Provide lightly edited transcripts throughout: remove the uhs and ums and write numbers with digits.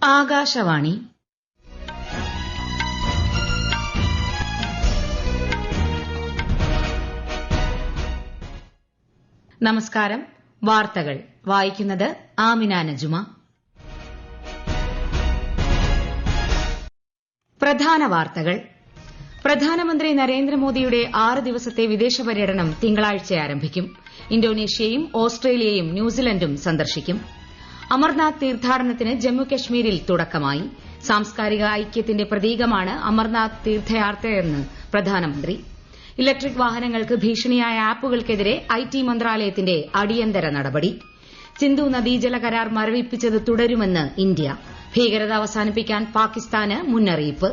ആകാശവാണി. നമസ്കാരം. വാർത്തകൾ വായിക്കുന്നത് ആമിന നജുമ. പ്രധാന വാർത്തകൾ. പ്രധാനമന്ത്രി നരേന്ദ്രമോദിയുടെ 6 ദിവസത്തെ വിദേശ പര്യടനം തിങ്കളാഴ്ച ആരംഭിക്കും. ഇന്തോനേഷ്യയും ഓസ്ട്രേലിയയും ന്യൂസിലൻഡും സന്ദർശിക്കും. അമർനാഥ് തീർത്ഥാടനത്തിന് ജമ്മുകശ്മീരിൽ തുടക്കമായി. സാംസ്കാരിക ഐക്യത്തിന്റെ പ്രതീകമാണ് അമർനാഥ് തീർത്ഥയാത്രയെന്ന് പ്രധാനമന്ത്രി. ഇലക്ട്രിക് വാഹനങ്ങൾക്ക് ഭീഷണിയായ ആപ്പുകൾക്കെതിരെ ഐടി മന്ത്രാലയത്തിന്റെ അടിയന്തര നടപടി. സിന്ധു നദീജല കരാർ മരവിപ്പിച്ചത് തുടരുമെന്ന് ഇന്ത്യ. ഭീകരത അവസാനിപ്പിക്കാൻ പാകിസ്ഥാന് മുന്നറിയിപ്പ്.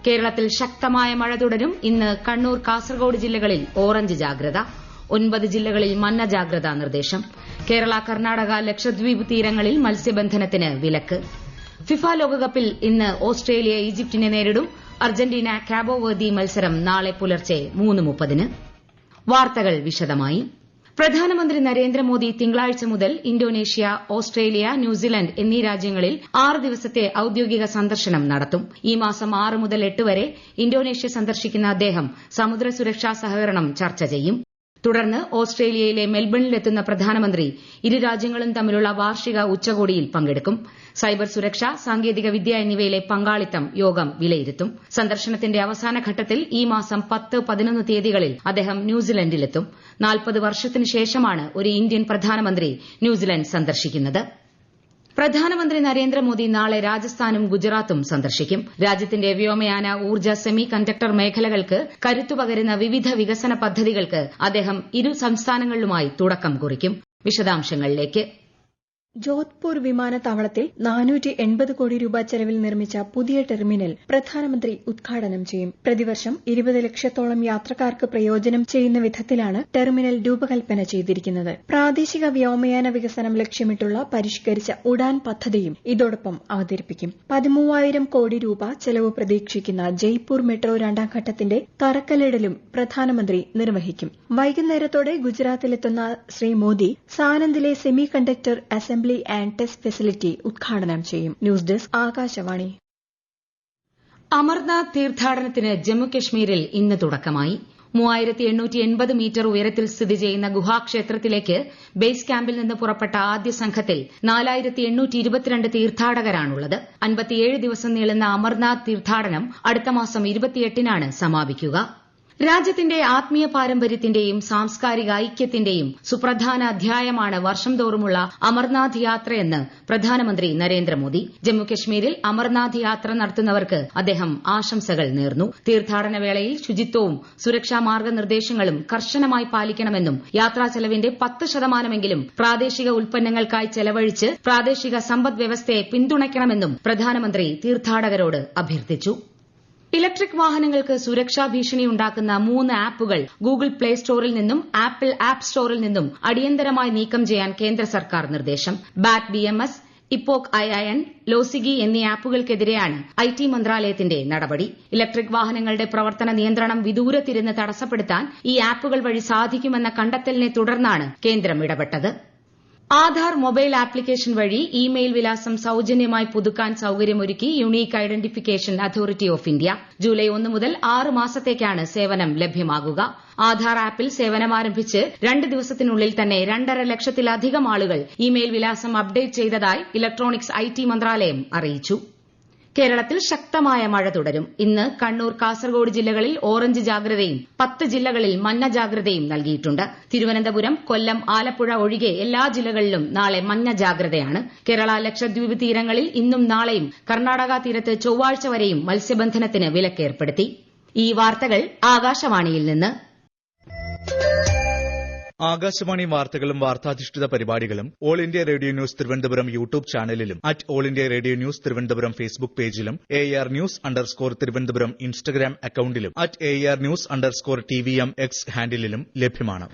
കേരളത്തിൽ ശക്തമായ മഴ തുടരും. ഇന്ന് കണ്ണൂർ, കാസർഗോഡ് ജില്ലകളിൽ ഓറഞ്ച് ജാഗ്രത. 9 ജില്ലകളിൽ മഞ്ഞ ജാഗ്രതാ നിർദ്ദേശം. കേരള, കർണാടക, ലക്ഷദ്വീപ് തീരങ്ങളിൽ മത്സ്യബന്ധനത്തിന് വിലക്ക്. ഫിഫ ലോകകപ്പിൽ ഇന്ന് ഓസ്ട്രേലിയ ഈജിപ്തിനെ നേരിടും. അർജന്റീന കാബോ വെർദി മത്സരം നാളെ പുലർച്ചെ 3:30-ന്. വാർത്തകൾ വിശദമായി. പ്രധാനമന്ത്രി നരേന്ദ്രമോദി തിങ്കളാഴ്ച മുതൽ ഇന്തോനേഷ്യ, ഓസ്ട്രേലിയ, ന്യൂസിലൻഡ് എന്നീ രാജ്യങ്ങളിൽ 6 ദിവസത്തെ ഔദ്യോഗിക സന്ദർശനം നടത്തും. ഈ മാസം 6 മുതൽ 8 വരെ ഇന്തോനേഷ്യ സന്ദർശിക്കുന്ന അദ്ദേഹം സമുദ്ര സുരക്ഷാ സഹകരണം ചർച്ച ചെയ്യും. തുടർന്ന് ഓസ്ട്രേലിയയിലെ മെൽബണിലെത്തുന്ന പ്രധാനമന്ത്രി ഇരു രാജ്യങ്ങളും തമ്മിലുള്ള വാർഷിക ഉച്ചകോടിയിൽ പങ്കെടുക്കും. സൈബർ സുരക്ഷ, സാങ്കേതിക വിദ്യ എന്നിവയിലെ പങ്കാളിത്തം യോഗം വിലയിരുത്തും. സന്ദർശനത്തിന്റെ അവസാന ഘട്ടത്തിൽ ഈ മാസം 10, 11 തീയതികളിൽ അദ്ദേഹം ന്യൂസിലൻഡിലെത്തും. 40 വർഷത്തിനു ശേഷമാണ് ഒരു ഇന്ത്യൻ പ്രധാനമന്ത്രി ന്യൂസിലൻഡ് സന്ദർശിക്കുന്നത്. പ്രധാനമന്ത്രി നരേന്ദ്രമോദി നാളെ രാജസ്ഥാനും ഗുജറാത്തും സന്ദർശിക്കും. രാജ്യത്തിന്റെ വ്യോമയാന, ഊർജ്ജ, സെമി കണ്ടക്ടർ മേഖലകൾക്ക് കരുത്തുപകരുന്ന വിവിധ വികസന പദ്ധതികൾക്ക് അദ്ദേഹം ഇരു സംസ്ഥാനങ്ങളിലുമായി തുടക്കം കുറിക്കും. വിശദാംശങ്ങളിലേക്ക്. ജോധ്പൂർ വിമാനത്താവളത്തിൽ 480 കോടി രൂപ ചെലവിൽ നിർമ്മിച്ച പുതിയ ടെർമിനൽ പ്രധാനമന്ത്രി ഉദ്ഘാടനം ചെയ്യും. പ്രതിവർഷം 20 ലക്ഷത്തോളം യാത്രക്കാർക്ക് പ്രയോജനം ചെയ്യുന്ന വിധത്തിലാണ് ടെർമിനൽ രൂപകൽപ്പന ചെയ്തിരിക്കുന്നത്. പ്രാദേശിക വ്യോമയാന വികസനം ലക്ഷ്യമിട്ടുള്ള പരിഷ്കരിച്ച ഉഡാൻ പദ്ധതിയും ഇതോടൊപ്പം അവതരിപ്പിക്കും. 13,000 കോടി രൂപ ചെലവ് പ്രതീക്ഷിക്കുന്ന ജയ്പൂർ മെട്രോ 2ാം ഘട്ടത്തിന്റെ തറക്കല്ലിടലും പ്രധാനമന്ത്രി നിർവഹിക്കും. വൈകുന്നേരത്തോടെ ഗുജറാത്തിലെത്തുന്ന ശ്രീ മോദി സാനന്ദിലെ semiconductor assembly and test facility ഉദ്ഘാടനം ചെയ്യും. News desk, Akashvani. അമർനാഥ് തീർത്ഥാടനത്തിന് ജമ്മുകശ്മീരിൽ ഇന്ന് തുടക്കമായി. 3880 മീറ്റർ ഉയരത്തിൽ സ്ഥിതി ചെയ്യുന്ന ഗുഹാക്ഷേത്രത്തിലേക്ക് ബേസ് ക്യാമ്പിൽ നിന്ന് പുറപ്പെട്ട ആദ്യ സംഘത്തിൽ 4822 തീർത്ഥാടകരാണുള്ളത്. 57 ദിവസം നീളുന്ന അമർനാഥ് തീർത്ഥാടനം അടുത്ത മാസം 28-നാണ് സമാപിക്കുക. രാജ്യത്തിന്റെ ആത്മീയ പാരമ്പര്യത്തിന്റെയും സാംസ്കാരിക ഐക്യത്തിന്റെയും സുപ്രധാന അധ്യായമാണ് വർഷം തോറുമുള്ള അമർനാഥ് യാത്രയെന്ന് പ്രധാനമന്ത്രി നരേന്ദ്രമോദി. ജമ്മുകശ്മീരിൽ അമർനാഥ് യാത്ര നടത്തുന്നവർക്ക് അദ്ദേഹം ആശംസകൾ നേർന്നു. തീർത്ഥാടന വേളയിൽ ശുചിത്വവും സുരക്ഷാ മാർഗനിർദ്ദേശങ്ങളും കർശനമായി പാലിക്കണമെന്നും യാത്രാ ചെലവിന്റെ 10% പ്രാദേശിക ഉൽപ്പന്നങ്ങൾക്കായി ചെലവഴിച്ച് പ്രാദേശിക സമ്പദ് വ്യവസ്ഥയെ പിന്തുണയ്ക്കണമെന്നും പ്രധാനമന്ത്രി തീർത്ഥാടകരോട് അഭ്യർത്ഥിച്ചു. ഇലക്ട്രിക് വാഹനങ്ങൾക്ക് സുരക്ഷാ ഭീഷണിയുണ്ടാക്കുന്ന 3 ആപ്പുകൾ ഗൂഗിൾ പ്ലേ സ്റ്റോറിൽ നിന്നും ആപ്പിൾ ആപ്പ് സ്റ്റോറിൽ നിന്നും അടിയന്തരമായി നീക്കം ചെയ്യാൻ കേന്ദ്ര സർക്കാർ നിർദ്ദേശം. ബാറ്റ് BMS, ഇപ്പോക് IIN, ലോസിഗി എന്നീ ആപ്പുകൾക്കെതിരെയാണ് ഐടി മന്ത്രാലയത്തിന്റെ നടപടി. ഇലക്ട്രിക് വാഹനങ്ങളുടെ പ്രവർത്തന നിയന്ത്രണം വിദൂരത്തിരുന്ന് തടസ്സപ്പെടുത്താൻ ഈ ആപ്പുകൾ വഴി സാധിക്കുമെന്ന കണ്ടെത്തലിനെ തുടർന്നാണ് കേന്ദ്രം ഇടപെട്ടത്. ആധാർ മൊബൈൽ ആപ്ലിക്കേഷൻ വഴി ഇമെയിൽ വിലാസം സൌജന്യമായി പുതുക്കാൻ സൌകര്യമൊരുക്കി unique identification authority of India. July 1 മുതൽ 6 മാസത്തേക്കാണ് സേവനം ലഭ്യമാകുക. ആധാർ ആപ്പിൽ സേവനമാരംഭിച്ച് 2 ദിവസത്തിനുള്ളിൽ തന്നെ 2.5 ലക്ഷത്തിലധികം ആളുകൾ ഇമെയിൽ വിലാസം അപ്ഡേറ്റ് ചെയ്തതായി ഇലക്ട്രോണിക്സ് ഐടി മന്ത്രാലയം അറിയിച്ചു. കേരളത്തിൽ ശക്തമായ മഴ തുടരും. ഇന്ന് കണ്ണൂർ, കാസർഗോഡ് ജില്ലകളിൽ ഓറഞ്ച് ജാഗ്രതയും 10 ജില്ലകളിൽ മഞ്ഞ ജാഗ്രതയും നൽകിയിട്ടുണ്ട്. തിരുവനന്തപുരം, കൊല്ലം, ആലപ്പുഴ ഒഴികെ എല്ലാ ജില്ലകളിലും നാളെ മഞ്ഞ ജാഗ്രതയാണ്. കേരള, ലക്ഷദ്വീപ് തീരങ്ങളിൽ ഇന്നും നാളെയും, കർണാടക തീരത്ത് ചൊവ്വാഴ്ച വരെയും മത്സ്യബന്ധനത്തിന് വിലക്കേർപ്പെടുത്തി. ഈ വാർത്തകൾ ആകാശവാണിയിൽ നിന്ന്. ആകാശവാണി വാർത്തകളും വാർത്താധിഷ്ഠിത പരിപാടികളും all India radio news Thiruvananthapuram YouTube ചാനലിലും all India radio news Thiruvananthapuram Facebook പേജിലും AR News_ തിരുവനന്തപുരം ഇൻസ്റ്റഗ്രാം അക്കൌണ്ടിലും AR News_TVM X ഹാൻഡിലും ലഭ്യമാണ്.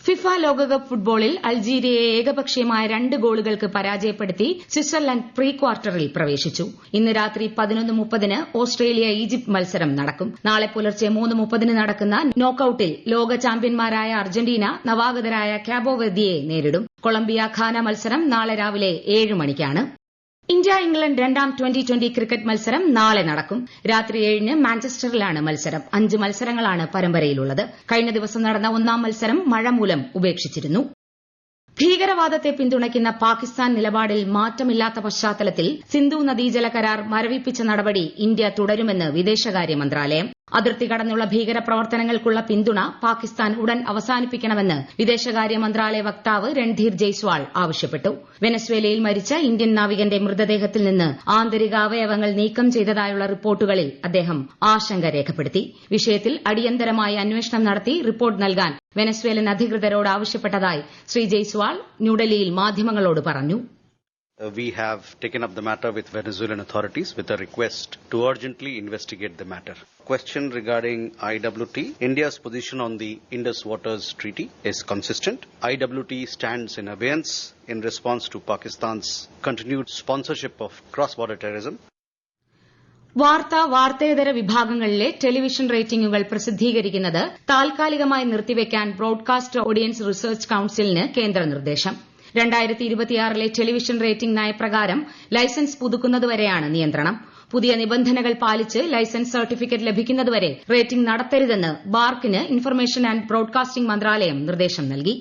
ഫിഫ ലോകകപ്പ് ഫുട്ബോളിൽ അൾജീരിയയെ ഏകപക്ഷീയമായ 2 ഗോളുകൾക്ക് പരാജയപ്പെടുത്തി സ്വിറ്റ്സർലൻഡ് പ്രീ ക്വാർട്ടറിൽ പ്രവേശിച്ചു. ഇന്ന് രാത്രി 11:30 ഓസ്ട്രേലിയ ഈജിപ്ത് മത്സരം നടക്കും. നാളെ പുലർച്ചെ 3:30 നടക്കുന്ന നോക്കൌട്ടിൽ ലോക ചാമ്പ്യന്മാരായ അർജന്റീന നവാഗതരായ കാബോ വെർദിയെ നേരിടും. കൊളംബിയ ഘാന മത്സരം നാളെ രാവിലെ 7 മണിക്കാണ്. ഇന്ത്യ ഇംഗ്ലണ്ട് രണ്ടാം ട്വന്റി ക്രിക്കറ്റ് മത്സരം നാളെ നടക്കും. രാത്രി 7-ന് മാഞ്ചസ്റ്ററിലാണ് മത്സരം. 5 മത്സരങ്ങളാണ് പരമ്പരയിലുള്ളത്. കഴിഞ്ഞ ദിവസം നടന്ന 1-ാം മത്സരം മഴ മൂലം ഉപേക്ഷിച്ചിരുന്നു. ഭീകരവാദത്തെ പിന്തുണയ്ക്കുന്ന പാകിസ്ഥാൻ നിലപാടിൽ മാറ്റമില്ലാത്ത പശ്ചാത്തലത്തിൽ സിന്ധു നദീജല കരാർ മരവിപ്പിച്ച നടപടി ഇന്ത്യ തുടരുമെന്ന് വിദേശകാര്യ മന്ത്രാലയം. അതിർത്തി കടന്നുള്ള ഭീകരപ്രവർത്തനങ്ങൾക്കുള്ള പിന്തുണ പാകിസ്ഥാൻ ഉടൻ അവസാനിപ്പിക്കണമെന്ന് വിദേശകാര്യ മന്ത്രാലയ വക്താവ് രൺധീർ ജയ്സ്വാൾ ആവശ്യപ്പെട്ടു. വെനസ്വേലയിൽ മരിച്ച ഇന്ത്യൻ നാവികന്റെ മൃതദേഹത്തിൽ നിന്ന് ആന്തരിക അവയവങ്ങൾ നീക്കം ചെയ്തതായുള്ള റിപ്പോർട്ടുകളിൽ അദ്ദേഹം ആശങ്ക രേഖപ്പെടുത്തി. വിഷയത്തിൽ അടിയന്തരമായി അന്വേഷണം നടത്തി റിപ്പോർട്ട് നൽകാൻ വെനസ്വേലൻ അധികൃതരോട് ആവശ്യപ്പെട്ടതായി ശ്രീ ജയ്സ്വാൾ ന്യൂഡൽഹിയിൽ മാധ്യമങ്ങളോട് പറഞ്ഞു. We have taken up the matter with Venezuelan authorities with a request to urgently investigate the matter. Question regarding IWT. India's position on the Indus Waters Treaty is consistent. IWT stands in abeyance in response to Pakistan's continued sponsorship of cross-border terrorism. വാർത്തേതര വിഭാഗങ്ങളിലെ television റേറ്റിംഗുകൾ പ്രസിദ്ധീകരിക്കുന്നത് താൽക്കാലികമായി നിർത്തിവെക്കാൻ broadcast audience research കൌൺസിലിന് കേന്ദ്ര നിർദ്ദേശം. 2026 television rating നയപ്രകാരം licence പുതുക്കുന്നതുവരെയാണ് നിയന്ത്രണം. പുതിയ നിബന്ധനകൾ പാലിച്ച് licence certificate ലഭിക്കുന്നതുവരെ റേറ്റിംഗ് നടത്തരുതെന്ന് ബാർക്കിന് ഇൻഫർമേഷൻ ആന്റ് ബ്രോഡ്കാസ്റ്റിംഗ് മന്ത്രാലയം നിർദ്ദേശം നൽകി.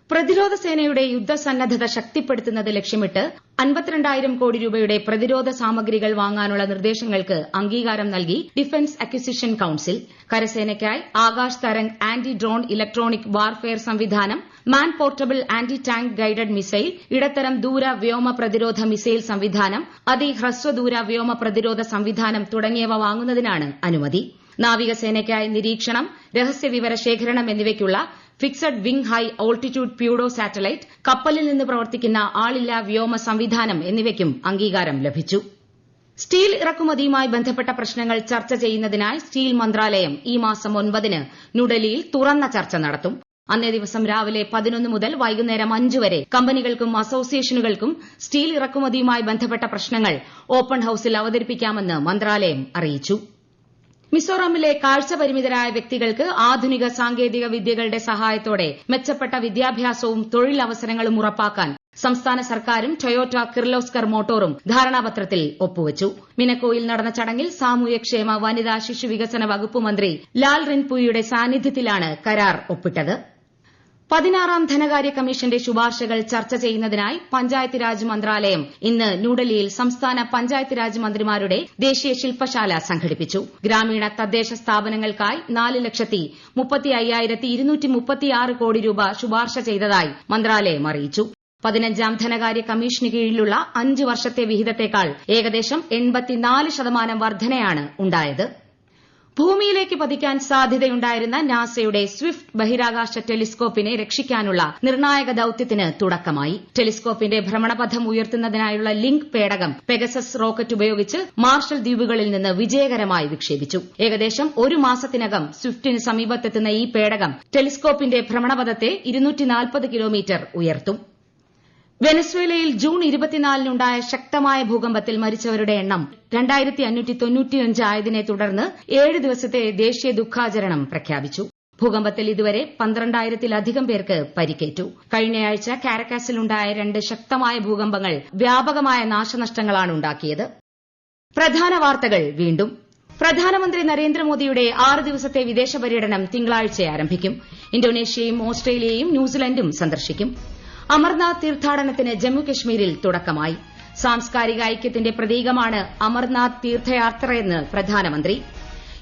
പ്രതിരോധ സേനയുടെ യുദ്ധസന്നദ്ധത ശക്തിപ്പെടുത്തുന്നത് ലക്ഷ്യമിട്ട് 52,000 കോടി രൂപയുടെ പ്രതിരോധ സാമഗ്രികൾ വാങ്ങാനുള്ള നിർദ്ദേശങ്ങൾക്ക് അംഗീകാരം നൽകി ഡിഫൻസ് അക്വിസിഷൻ കൌൺസിൽ. കരസേനയ്ക്കായി Akash Tarang anti drone electronic warfare സംവിധാനം, man portable anti tank guided missile, ഇടത്തരം ദൂര വ്യോമ പ്രതിരോധ മിസൈൽ സംവിധാനം, അതിഹ്രസ്വദൂര വ്യോമ പ്രതിരോധ സംവിധാനം തുടങ്ങിയവ വാങ്ങുന്നതിനാണ് അനുമതി. നാവികസേനയ്ക്കായി നിരീക്ഷണം, രഹസ്യവിവര ശേഖരണം എന്നിവയ്ക്കുള്ള fixed wing high altitude pseudo satellite, കപ്പലിൽ നിന്ന് പ്രവർത്തിക്കുന്ന ആളില്ലാ വ്യോമ സംവിധാനം എന്നിവയ്ക്കും അംഗീകാരം ലഭിച്ചു. സ്റ്റീൽ ഇറക്കുമതിയുമായി ബന്ധപ്പെട്ട പ്രശ്നങ്ങൾ ചർച്ച ചെയ്യുന്നതിനായി സ്റ്റീൽ മന്ത്രാലയം ഈ മാസം 9-ന് ന്യൂഡൽഹിയിൽ തുറന്ന ചർച്ച നടത്തും. അന്നേ ദിവസം രാവിലെ 11 മുതൽ വൈകുന്നേരം 5 വരെ കമ്പനികൾക്കും അസോസിയേഷനുകൾക്കും സ്റ്റീൽ ഇറക്കുമതിയുമായി ബന്ധപ്പെട്ട പ്രശ്നങ്ങൾ ഓപ്പൺ ഹൌസിൽ അവതരിപ്പിക്കാമെന്ന് മന്ത്രാലയം അറിയിച്ചു. മിസോറാമിലെ കാഴ്ചപരിമിതരായ വ്യക്തികൾക്ക് ആധുനിക സാങ്കേതിക വിദ്യകളുടെ സഹായത്തോടെ മെച്ചപ്പെട്ട വിദ്യാഭ്യാസവും തൊഴിലവസരങ്ങളും ഉറപ്പാക്കാൻ സംസ്ഥാന സർക്കാരും ടൊയോട്ട കിർലോസ്കർ മോട്ടോറും ധാരണാപത്രത്തിൽ ഒപ്പുവച്ചു. മിനക്കോയിൽ നടന്ന ചടങ്ങിൽ സാമൂഹ്യക്ഷേമ വനിതാ ശിശുവികസന വകുപ്പ് മന്ത്രി ലാൽ റിൻപുയുടെ സാന്നിധ്യത്തിലാണ് കരാർ ഒപ്പിട്ടത്. 16ാം ധനകാര്യ കമ്മീഷന്റെ ശുപാർശകൾ ചർച്ച ചെയ്യുന്നതിനായി പഞ്ചായത്ത് രാജ് മന്ത്രാലയം ഇന്ന് ന്യൂഡൽഹിയിൽ സംസ്ഥാന പഞ്ചായത്ത് രാജ് മന്ത്രിമാരുടെ ദേശീയ ശില്പശാല സംഘടിപ്പിച്ചു. ഗ്രാമീണ തദ്ദേശ സ്ഥാപനങ്ങൾക്കായി 4,35,236 കോടി രൂപ ശുപാർശ ചെയ്തതായി മന്ത്രാലയം അറിയിച്ചു. 15ാം ധനകാര്യ കമ്മീഷന് കീഴിലുള്ള 5 വർഷത്തെ വിഹിതത്തേക്കാൾ ഏകദേശം 84% വർധനയാണ് ഉണ്ടായത്. ഭൂമിയിലേക്ക് പതിക്കാൻ സാധ്യതയുണ്ടായിരുന്ന നാസയുടെ സ്വിഫ്റ്റ് ബഹിരാകാശ ടെലിസ്കോപ്പിനെ രക്ഷിക്കാനുള്ള നിർണായക ദൌത്യത്തിന് തുടക്കമായി. ടെലിസ്കോപ്പിന്റെ ഭ്രമണപഥം ഉയർത്തുന്നതിനായുള്ള ലിങ്ക് പേടകം പെഗസസ് റോക്കറ്റ് ഉപയോഗിച്ച് മാർഷൽ ദ്വീപുകളിൽ നിന്ന് വിജയകരമായി വിക്ഷേപിച്ചു. ഏകദേശം 1 മാസത്തിനകം സ്വിഫ്റ്റിന് സമീപത്തെത്തുന്ന ഈ പേടകം ടെലിസ്കോപ്പിന്റെ ഭ്രമണപഥത്തെ 240 കിലോമീറ്റർ ഉയർത്തും. വെനസ്വേലയിൽ ജൂൺ 24-നുണ്ടായ ശക്തമായ ഭൂകമ്പത്തിൽ മരിച്ചവരുടെ എണ്ണം 2595 ആയതിനെ തുടർന്ന് 7 ദിവസത്തെ ദേശീയ ദുഃഖാചരണം പ്രഖ്യാപിച്ചു. ഭൂകമ്പത്തിൽ ഇതുവരെ 12,000-ലധികം പേർക്ക് പരിക്കേറ്റു. കഴിഞ്ഞയാഴ്ച കാരക്കാസിലുണ്ടായ 2 ശക്തമായ ഭൂകമ്പങ്ങൾ വ്യാപകമായ നാശനഷ്ടങ്ങളാണ് ഉണ്ടാക്കിയത്. പ്രധാന വാർത്തകൾ വീണ്ടും. പ്രധാനമന്ത്രി നരേന്ദ്രമോദിയുടെ 6 ദിവസത്തെ വിദേശ പര്യടനം തിങ്കളാഴ്ച ആരംഭിക്കും. ഇന്തോനേഷ്യയും ഓസ്ട്രേലിയയും ന്യൂസിലൻഡും സന്ദർശിക്കും. അമർനാഥ് തീർത്ഥാടനത്തിന് ജമ്മുകശ്മീരിൽ തുടക്കമായി. സാംസ്കാരിക ഐക്യത്തിന്റെ പ്രതീകമാണ് അമർനാഥ് തീർത്ഥയാത്രയെന്ന് പ്രധാനമന്ത്രി.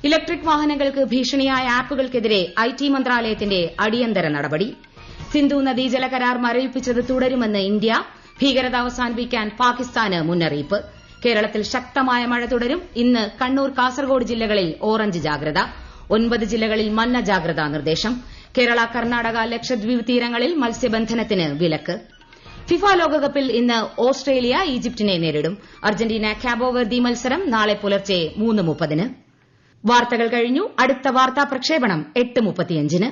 ഇലക്ട്രിക് വാഹനങ്ങൾക്ക് ഭീഷണിയായ ആപ്പുകൾക്കെതിരെ IT മന്ത്രാലയത്തിന്റെ അടിയന്തര നടപടി. സിന്ധു നദീജല കരാർ മരവിപ്പിച്ചത് തുടരുമെന്ന് ഇന്ത്യ. ഭീകരത അവസാനിപ്പിക്കാൻ പാകിസ്ഥാന് മുന്നറിയിപ്പ്. കേരളത്തിൽ ശക്തമായ മഴ തുടരും. ഇന്ന് കണ്ണൂർ, കാസർഗോഡ് ജില്ലകളിൽ ഓറഞ്ച് ജാഗ്രത. 9 ജില്ലകളിൽ മഞ്ഞ ജാഗ്രതാ നിർദ്ദേശം. കേരള, കർണാടക, ലക്ഷദ്വീപ് തീരങ്ങളിൽ മത്സ്യബന്ധനത്തിന് വിലക്ക്. ഫിഫ ലോകകപ്പിൽ ഇന്ന് ഓസ്ട്രേലിയ ഈജിപ്തിനെ നേരിടും. അർജന്റീന കാബോ വെർദി മത്സരം നാളെ പുലർച്ചെ 3:30-ന്. വാർത്തകൾ കഴിഞ്ഞു. അടുത്ത വാർത്താ പ്രക്ഷേപണം 8:35-ന്.